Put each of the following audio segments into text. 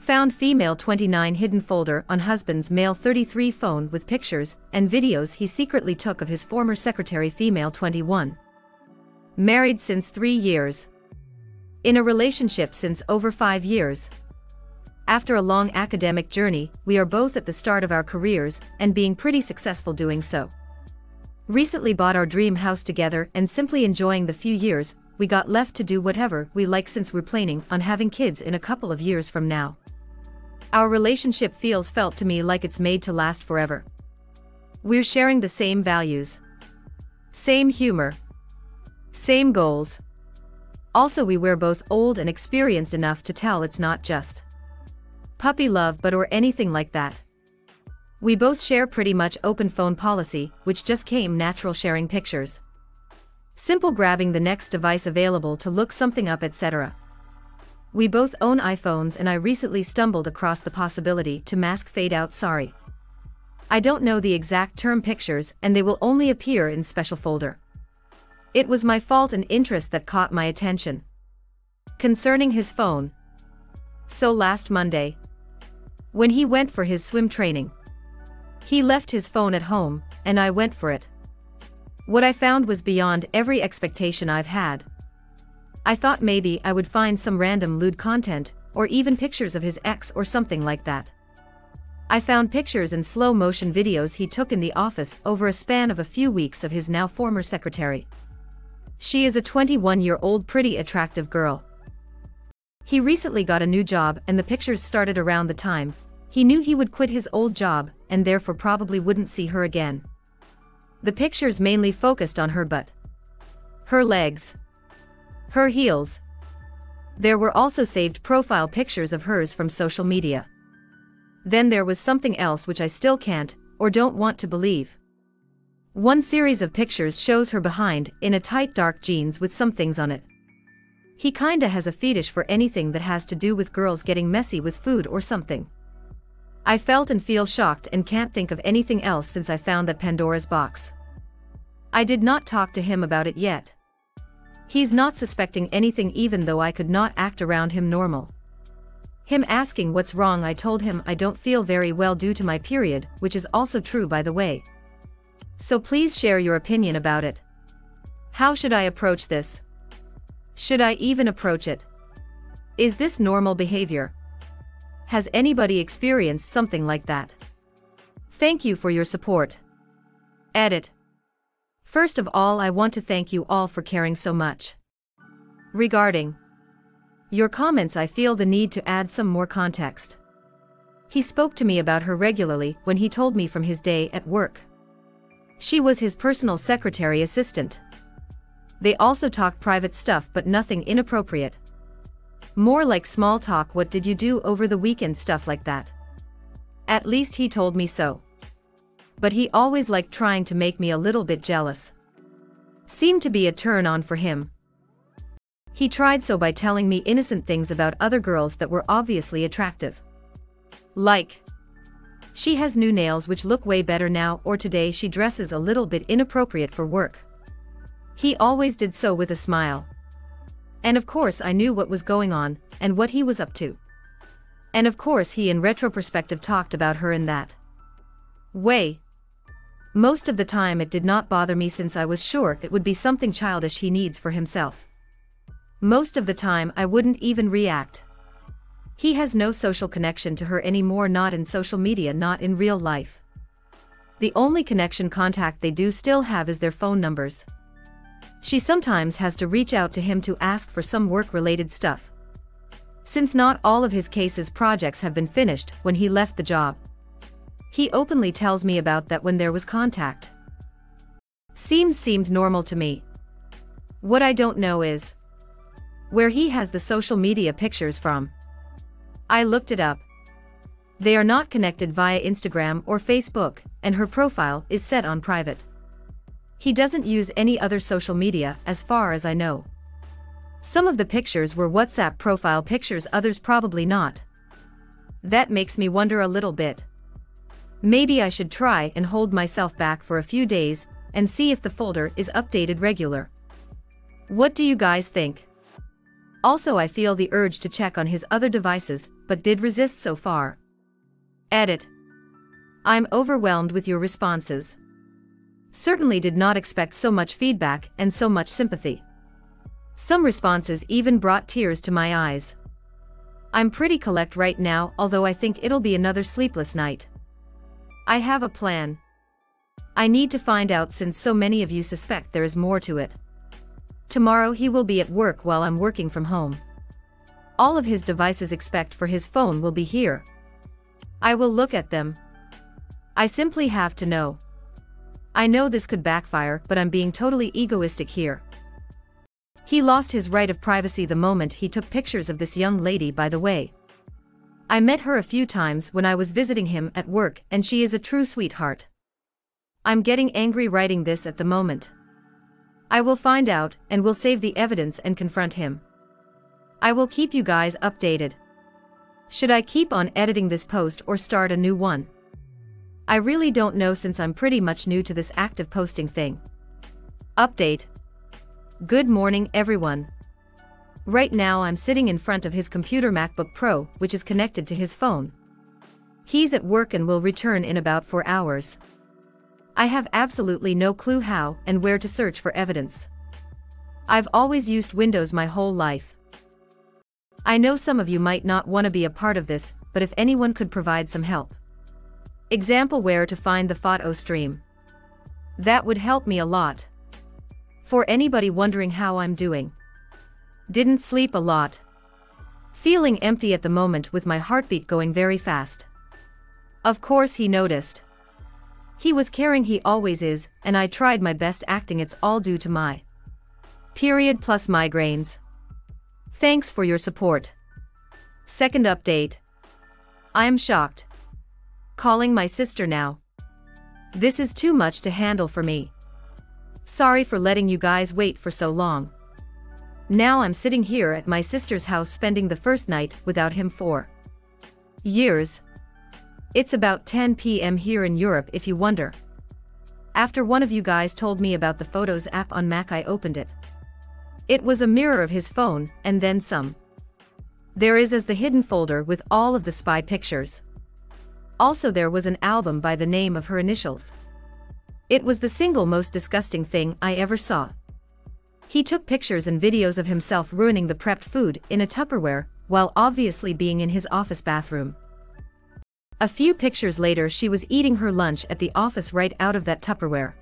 Found female 29 hidden folder on husband's male 33 phone with pictures and videos he secretly took of his former secretary female 21. Married since 3 years. In a relationship since over 5 years. After a long academic journey, we are both at the start of our careers and being pretty successful doing so. Recently bought our dream house together and simply enjoying the few years we got left to do whatever we like since we're planning on having kids in a couple of years from now. Our relationship felt to me like it's made to last forever. We're sharing the same values. Same humor. Same goals. Also we're both old and experienced enough to tell it's not just puppy love or anything like that. We both share pretty much open phone policy, which just came natural sharing pictures. Simple grabbing the next device available to look something up etc. We both own iPhones and I recently stumbled across the possibility to mask fade out sorry. I don't know the exact term pictures and they will only appear in special folder. It was my fault and interest that caught my attention. Concerning his phone. So last Monday, when he went for his swim training, he left his phone at home, and I went for it. What I found was beyond every expectation I've had. I thought maybe I would find some random lewd content, or even pictures of his ex or something like that. I found pictures and slow motion videos he took in the office over a span of a few weeks of his now former secretary. She is a 21-year-old pretty attractive girl. He recently got a new job and the pictures started around the time he knew he would quit his old job and therefore probably wouldn't see her again. The pictures mainly focused on her butt, her legs, her heels. There were also saved profile pictures of hers from social media. Then there was something else which I still can't or don't want to believe. One series of pictures shows her behind in a tight dark jeans with some things on it. He kinda has a fetish for anything that has to do with girls getting messy with food or something. I felt and feel shocked and can't think of anything else since I found that Pandora's box. I did not talk to him about it yet. He's not suspecting anything even though I could not act around him normal. Him asking what's wrong, I told him I don't feel very well due to my period, which is also true by the way. So please share your opinion about it. How should I approach this? Should I even approach it? Is this normal behavior? Has anybody experienced something like that? Thank you for your support. Edit. First of all, I want to thank you all for caring so much. Regarding your comments, I feel the need to add some more context. He spoke to me about her regularly when he told me from his day at work. She was his personal secretary assistant. They also talk private stuff but nothing inappropriate. More like small talk, what did you do over the weekend, stuff like that. At least he told me so. But he always liked trying to make me a little bit jealous. Seemed to be a turn on for him. He tried so by telling me innocent things about other girls that were obviously attractive. Like, she has new nails which look way better now, or today she dresses a little bit inappropriate for work. He always did so with a smile. And of course I knew what was going on, and what he was up to. And of course he in retrospective talked about her in that way. Most of the time it did not bother me since I was sure it would be something childish he needs for himself. Most of the time I wouldn't even react. He has no social connection to her anymore, not in social media, not in real life. The only contact they do still have is their phone numbers. She sometimes has to reach out to him to ask for some work-related stuff. Since not all of his case's projects have been finished when he left the job. He openly tells me about that when there was contact. Seemed normal to me. What I don't know is where he has the social media pictures from. I looked it up. They are not connected via Instagram or Facebook, and her profile is set on private. He doesn't use any other social media as far as I know. Some of the pictures were WhatsApp profile pictures, others probably not. That makes me wonder a little bit. Maybe I should try and hold myself back for a few days and see if the folder is updated regular. What do you guys think? Also, I feel the urge to check on his other devices, but did resist so far. Edit. I'm overwhelmed with your responses. Certainly did not expect so much feedback and so much sympathy. Some responses even brought tears to my eyes. I'm pretty collect right now, although I think it'll be another sleepless night. I have a plan. I need to find out since so many of you suspect there is more to it. Tomorrow he will be at work while I'm working from home. All of his devices except for his phone will be here. I will look at them. I simply have to know. I know this could backfire, but I'm being totally egoistic here. He lost his right of privacy the moment he took pictures of this young lady, by the way. I met her a few times when I was visiting him at work, and she is a true sweetheart. I'm getting angry writing this at the moment. I will find out, and will save the evidence and confront him. I will keep you guys updated. Should I keep on editing this post or start a new one? I really don't know since I'm pretty much new to this active posting thing. Update. Good morning, everyone. Right now I'm sitting in front of his computer MacBook Pro, which is connected to his phone. He's at work and will return in about 4 hours. I have absolutely no clue how and where to search for evidence. I've always used Windows my whole life. I know some of you might not want to be a part of this, but if anyone could provide some help. Example, where to find the photo stream. That would help me a lot. For anybody wondering how I'm doing. Didn't sleep a lot. Feeling empty at the moment with my heartbeat going very fast. Of course he noticed. He was caring, he always is, and I tried my best acting. It's all due to my period plus migraines. Thanks for your support. Second update. I am shocked. Calling my sister now. This is too much to handle for me. Sorry for letting you guys wait for so long. Now I'm sitting here at my sister's house spending the first night without him for years. It's about 10 p.m. here in Europe, if you wonder. After one of you guys told me about the Photos app on Mac, I opened it. It was a mirror of his phone, and then some. There is as the hidden folder with all of the spy pictures. Also there was an album by the name of her initials. It was the single most disgusting thing I ever saw. He took pictures and videos of himself ruining the prepped food in a Tupperware, while obviously being in his office bathroom. A few pictures later she was eating her lunch at the office right out of that Tupperware.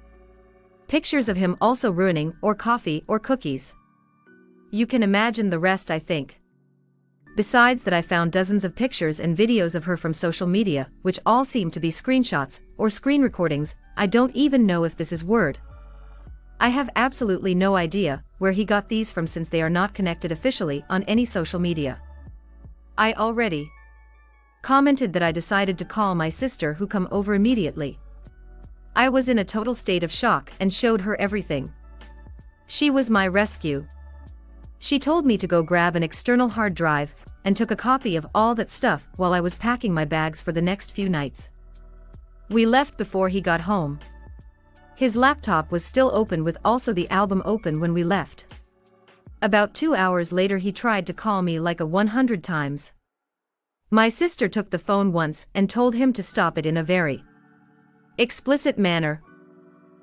Pictures of him also ruining or coffee or cookies. You can imagine the rest, I think. Besides that, I found dozens of pictures and videos of her from social media, which all seem to be screenshots or screen recordings. I don't even know if this is Word. I have absolutely no idea where he got these from since they are not connected officially on any social media. I already commented that I decided to call my sister, who come over immediately. I was in a total state of shock and showed her everything. She was my rescue. She told me to go grab an external hard drive and took a copy of all that stuff while I was packing my bags for the next few nights. We left before he got home. His laptop was still open with also the album open when we left. About 2 hours later he tried to call me like 100 times. My sister took the phone once and told him to stop it in a very explicit manner.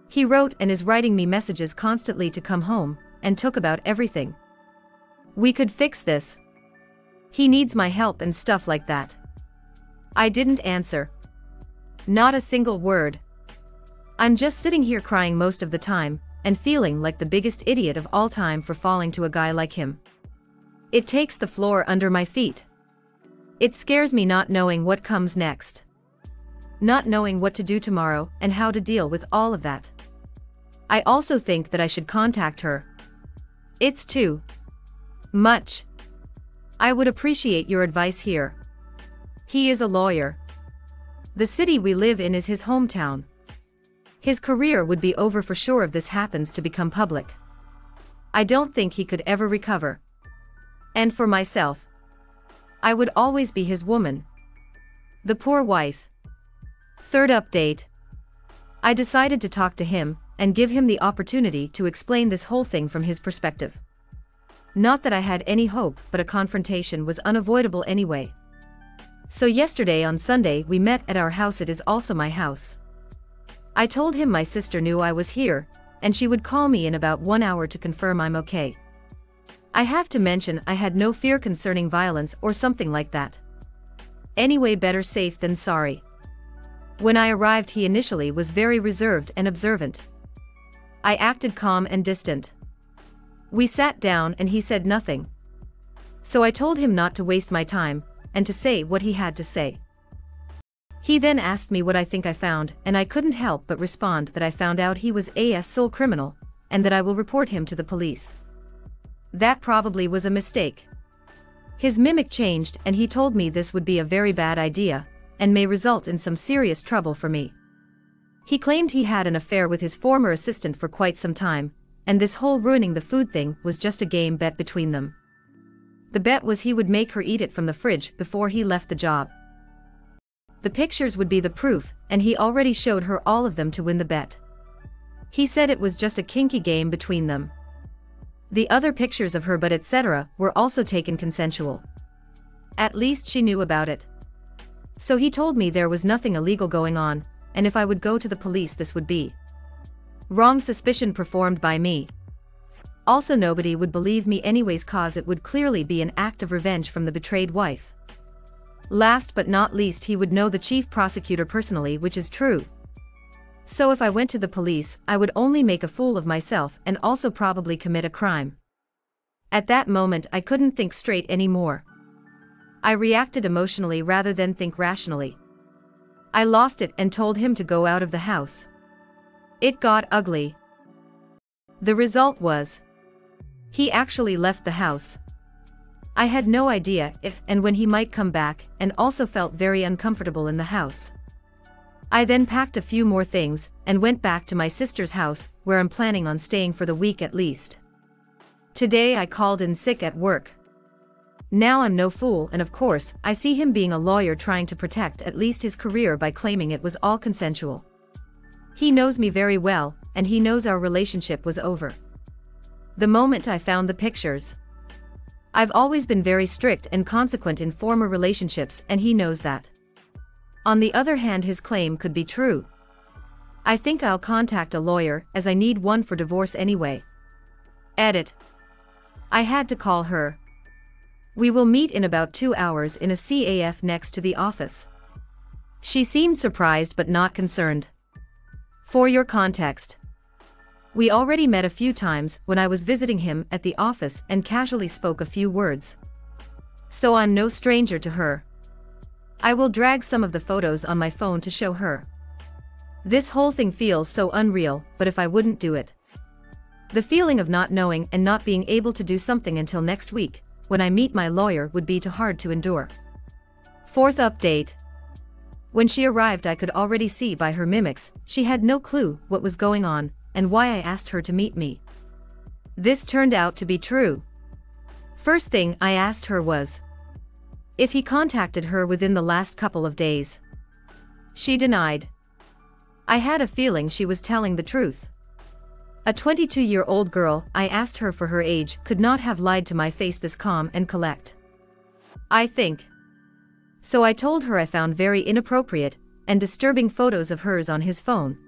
He wrote and is writing me messages constantly to come home, and took about everything. We could fix this. He needs my help and stuff like that. I didn't answer. Not a single word. I'm just sitting here crying most of the time, and feeling like the biggest idiot of all time for falling to a guy like him. It takes the floor under my feet. It scares me not knowing what comes next. Not knowing what to do tomorrow and how to deal with all of that. I also think that I should contact her. It's too much. I would appreciate your advice here. He is a lawyer. The city we live in is his hometown. His career would be over for sure if this happens to become public. I don't think he could ever recover. And for myself, I would always be his woman. The poor wife. Third update. I decided to talk to him and give him the opportunity to explain this whole thing from his perspective. Not that I had any hope, but a confrontation was unavoidable anyway. So yesterday on Sunday we met at our house. It is also my house. I told him my sister knew I was here, and she would call me in about 1 hour to confirm I'm okay. I have to mention I had no fear concerning violence or something like that. Anyway, better safe than sorry. When I arrived, he initially was very reserved and observant. I acted calm and distant. We sat down and he said nothing. So I told him not to waste my time, and to say what he had to say. He then asked me what I think I found, and I couldn't help but respond that I found out he was a sole criminal, and that I will report him to the police. That probably was a mistake. His mimic changed and he told me this would be a very bad idea, and may result in some serious trouble for me. He claimed he had an affair with his former assistant for quite some time, and this whole ruining the food thing was just a game bet between them. The bet was he would make her eat it from the fridge before he left the job. The pictures would be the proof, and he already showed her all of them to win the bet. He said it was just a kinky game between them. The other pictures of her but etc. were also taken consensual. At least she knew about it. So he told me there was nothing illegal going on, and if I would go to the police this would be wrong suspicion performed by me. Also nobody would believe me anyways, cause it would clearly be an act of revenge from the betrayed wife. Last but not least, he would know the chief prosecutor personally, which is true. So if I went to the police, I would only make a fool of myself and also probably commit a crime. At that moment I couldn't think straight anymore. I reacted emotionally rather than think rationally. I lost it and told him to go out of the house. It got ugly. The result was, he actually left the house. I had no idea if and when he might come back, and also felt very uncomfortable in the house. I then packed a few more things and went back to my sister's house, where I'm planning on staying for the week at least. Today I called in sick at work. Now I'm no fool, and of course I see him being a lawyer trying to protect at least his career by claiming it was all consensual. He knows me very well, and he knows our relationship was over the moment I found the pictures. I've always been very strict and consequent in former relationships, and he knows that. On the other hand, his claim could be true. I think I'll contact a lawyer, as I need one for divorce anyway. Edit. I had to call her. We will meet in about 2 hours in a CAF next to the office. She seemed surprised but not concerned. For your context, we already met a few times when I was visiting him at the office and casually spoke a few words. So I'm no stranger to her. I will drag some of the photos on my phone to show her. This whole thing feels so unreal, but if I wouldn't do it, the feeling of not knowing and not being able to do something until next week, when I meet my lawyer, would be too hard to endure. Fourth update. When she arrived, I could already see by her mimics, she had no clue what was going on, and why I asked her to meet me. This turned out to be true. First thing I asked her was if he contacted her within the last couple of days. She denied. I had a feeling she was telling the truth. A 22-year-old girl, I asked her for her age, could not have lied to my face this calm and collect, I think. So I told her I found very inappropriate and disturbing photos of hers on his phone.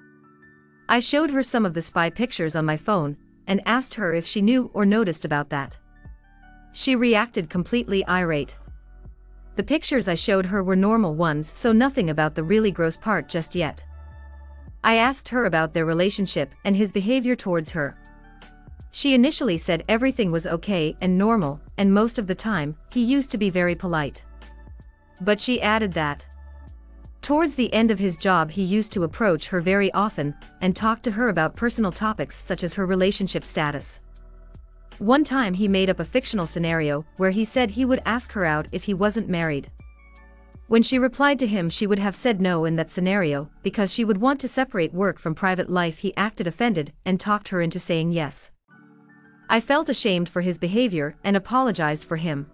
I showed her some of the spy pictures on my phone, and asked her if she knew or noticed about that. She reacted completely irate. The pictures I showed her were normal ones, so nothing about the really gross part just yet. I asked her about their relationship and his behavior towards her. She initially said everything was okay and normal, and most of the time, he used to be very polite. But she added that towards the end of his job he used to approach her very often and talk to her about personal topics such as her relationship status. One time he made up a fictional scenario where he said he would ask her out if he wasn't married. When she replied to him, she would have said no in that scenario because she would want to separate work from private life. He acted offended and talked her into saying yes. I felt ashamed for his behavior and apologized for him.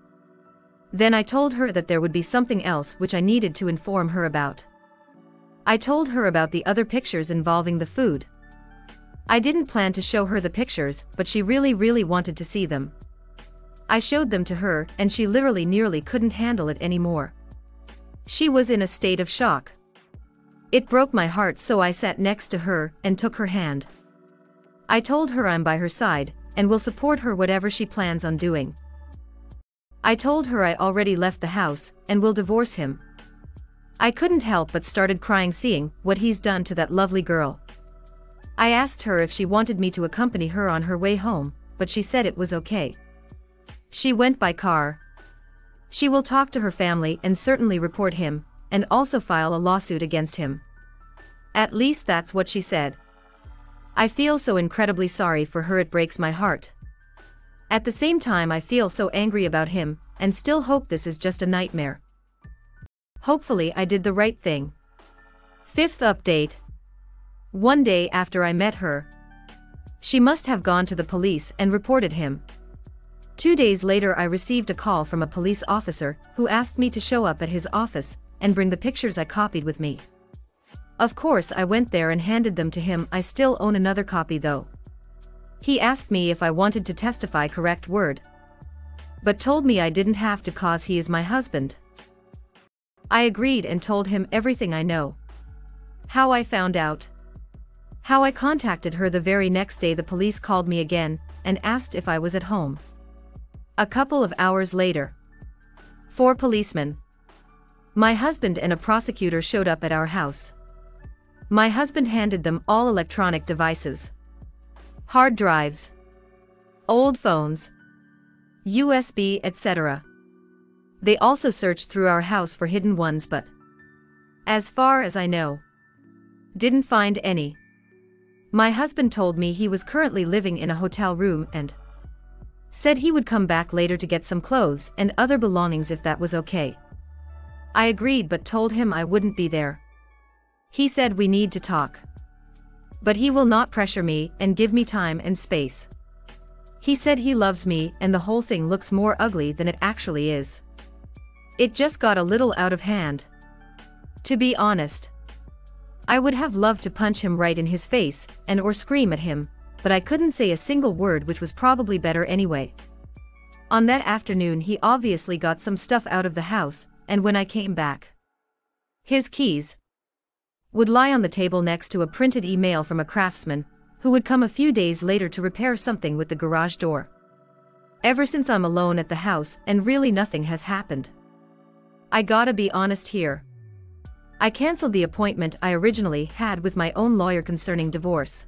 Then I told her that there would be something else which I needed to inform her about. I told her about the other pictures involving the food. I didn't plan to show her the pictures, but she really wanted to see them. I showed them to her and she literally nearly couldn't handle it anymore. She was in a state of shock. It broke my heart, so I sat next to her and took her hand. I told her I'm by her side and will support her whatever she plans on doing. I told her I already left the house and will divorce him. I couldn't help but started crying seeing what he's done to that lovely girl. I asked her if she wanted me to accompany her on her way home, but she said it was okay. She went by car. She will talk to her family and certainly report him, and also file a lawsuit against him. At least that's what she said. I feel so incredibly sorry for her, it breaks my heart. At the same time I feel so angry about him, and still hope this is just a nightmare. Hopefully I did the right thing. Fifth update. One day after I met her, she must have gone to the police and reported him. 2 days later I received a call from a police officer who asked me to show up at his office and bring the pictures I copied with me. Of course I went there and handed them to him. I still own another copy though. He asked me if I wanted to testify, correct word, but told me I didn't have to cause he is my husband. I agreed and told him everything I know. How I found out. How I contacted her. The very next day the police called me again and asked if I was at home. A couple of hours later, 4 policemen, my husband and a prosecutor showed up at our house. My husband handed them all electronic devices. Hard drives, old phones, USB, etc. They also searched through our house for hidden ones, but, as far as I know, didn't find any. My husband told me he was currently living in a hotel room and said he would come back later to get some clothes and other belongings if that was okay. I agreed but told him I wouldn't be there. He said we need to talk, but he will not pressure me and give me time and space. He said he loves me and the whole thing looks more ugly than it actually is. It just got a little out of hand. To be honest, I would have loved to punch him right in his face and or scream at him, but I couldn't say a single word, which was probably better anyway. On that afternoon he obviously got some stuff out of the house, and when I came back, his keys would lie on the table next to a printed email from a craftsman who would come a few days later to repair something with the garage door. Ever since I'm alone at the house and really nothing has happened. I gotta be honest here. I canceled the appointment I originally had with my own lawyer concerning divorce.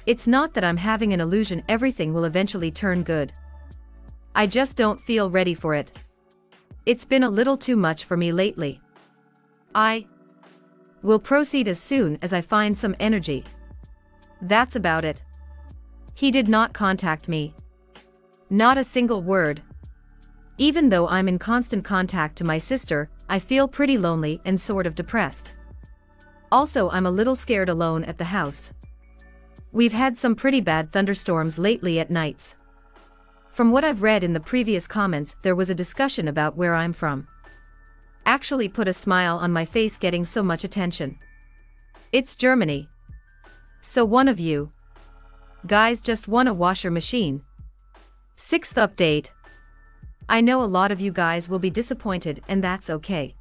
It's not that I'm having an illusion everything will eventually turn good. I just don't feel ready for it. It's been a little too much for me lately. I will proceed as soon as I find some energy. That's about it. He did not contact me. Not a single word. Even though I'm in constant contact to my sister, I feel pretty lonely and sort of depressed. Also, I'm a little scared alone at the house. We've had some pretty bad thunderstorms lately at nights. From what I've read in the previous comments, there was a discussion about where I'm from. Actually put a smile on my face getting so much attention. It's Germany. So one of you guys just won a washer machine. 6th update. I know a lot of you guys will be disappointed, and that's okay.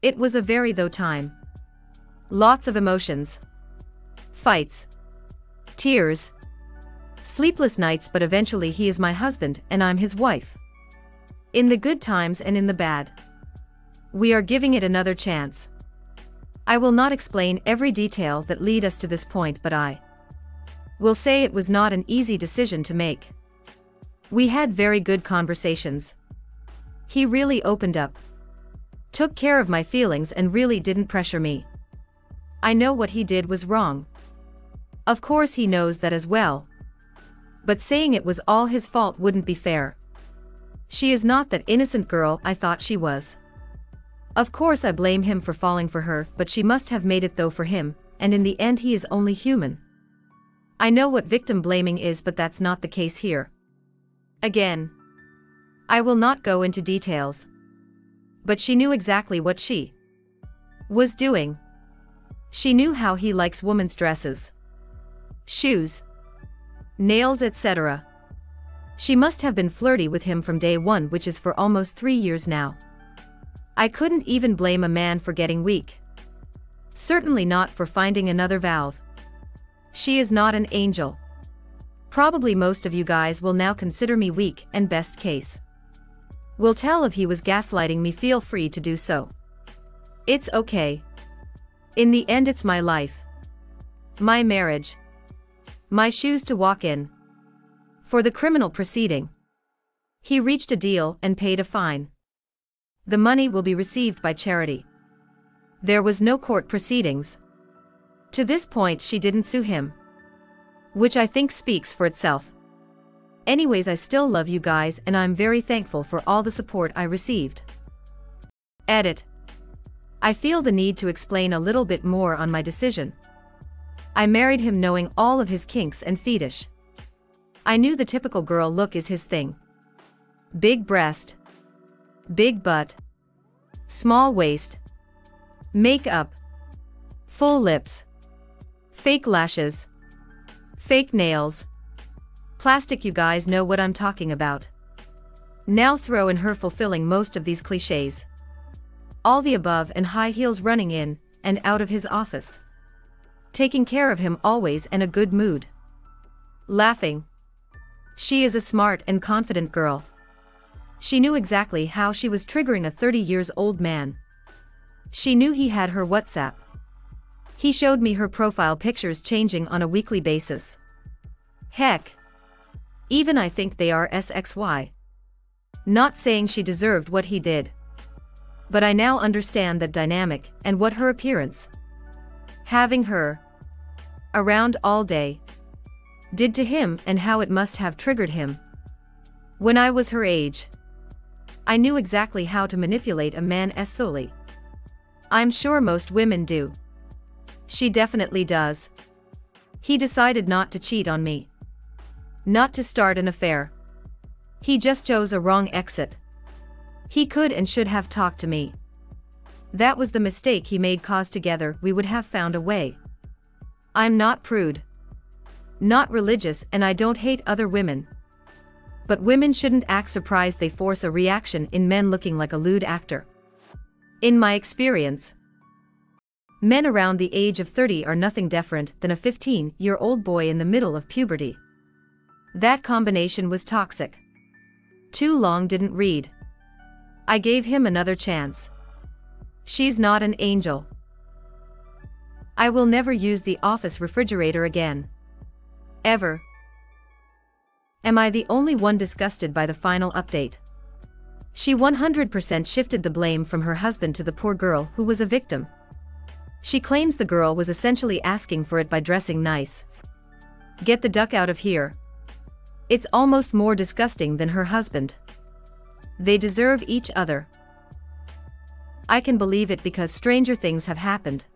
It was a very though time. Lots of emotions. Fights. Tears. Sleepless nights, but eventually he is my husband and I'm his wife. In the good times and in the bad. We are giving it another chance. I will not explain every detail that lead us to this point, but I will say it was not an easy decision to make. We had very good conversations. He really opened up, took care of my feelings and really didn't pressure me. I know what he did was wrong. Of course he knows that as well. But saying it was all his fault wouldn't be fair. She is not that innocent girl I thought she was. Of course I blame him for falling for her, but she must have made it though for him, and in the end he is only human. I know what victim blaming is, but that's not the case here. Again, I will not go into details. But she knew exactly what she was doing. She knew how he likes women's dresses, shoes, nails, etc. She must have been flirty with him from day one, which is for almost 3 years now. I couldn't even blame a man for getting weak. Certainly not for finding another valve. She is not an angel. Probably most of you guys will now consider me weak, and best case will tell if he was gaslighting me. Feel free to do so. It's okay. In the end, it's my life, my marriage, my shoes to walk in. For the criminal proceeding, he reached a deal and paid a fine. The money will be received by charity. There was no court proceedings. To this point, she didn't sue him, which I think speaks for itself. Anyways, I still love you guys, and I'm very thankful for all the support I received. Edit. I feel the need to explain a little bit more on my decision. I married him knowing all of his kinks and fetish. I knew the typical girl look is his thing. Big breast, big butt, small waist, makeup, full lips, fake lashes, fake nails, plastic. You guys know what I'm talking about. Now throw in her fulfilling most of these cliches. All the above, and high heels, running in and out of his office, taking care of him always, and a good mood, laughing. She is a smart and confident girl. She knew exactly how she was triggering a 30-year-old man. She knew he had her WhatsApp. He showed me her profile pictures changing on a weekly basis. Heck, even I think they are SXY. Not saying she deserved what he did, but I now understand that dynamic and what her appearance, having her around all day, did to him, and how it must have triggered him. When I was her age, I knew exactly how to manipulate a man solely. I'm sure most women do. She definitely does. He decided not to cheat on me, not to start an affair. He just chose a wrong exit. He could and should have talked to me. That was the mistake he made, cause together we would have found a way. I'm not prude, not religious, and I don't hate other women. But women shouldn't act surprised they force a reaction in men looking like a lewd actor. In my experience, men around the age of 30 are nothing different than a 15-year-old boy in the middle of puberty. That combination was toxic. Too long, didn't read. I gave him another chance. She's not an angel. I will never use the office refrigerator again. Ever. Am I the only one disgusted by the final update? She 100% shifted the blame from her husband to the poor girl who was a victim. She claims the girl was essentially asking for it by dressing nice. Get the duck out of here. It's almost more disgusting than her husband. They deserve each other. I can believe it because stranger things have happened.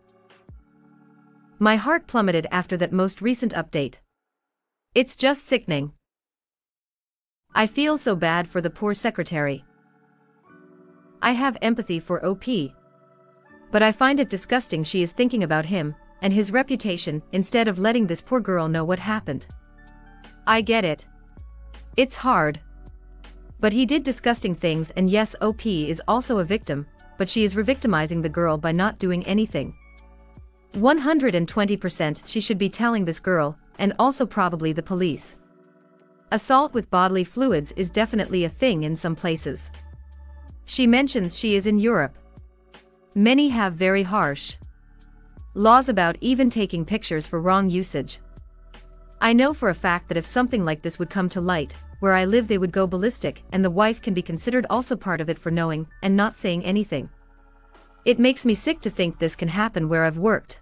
My heart plummeted after that most recent update. It's just sickening. I feel so bad for the poor secretary. I have empathy for OP. But I find it disgusting she is thinking about him and his reputation instead of letting this poor girl know what happened. I get it. It's hard. But he did disgusting things, and yes, OP is also a victim, but she is revictimizing the girl by not doing anything. 120% she should be telling this girl, and also probably the police. Assault with bodily fluids is definitely a thing in some places. She mentions she is in Europe. Many have very harsh laws about even taking pictures for wrong usage. I know for a fact that if something like this would come to light, where I live, they would go ballistic, and the wife can be considered also part of it for knowing and not saying anything. It makes me sick to think this can happen where I've worked.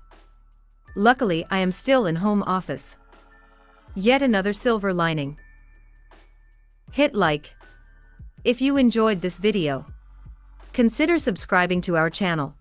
Luckily, I am still in home office. Yet another silver lining. Hit like if you enjoyed this video. Consider subscribing to our channel.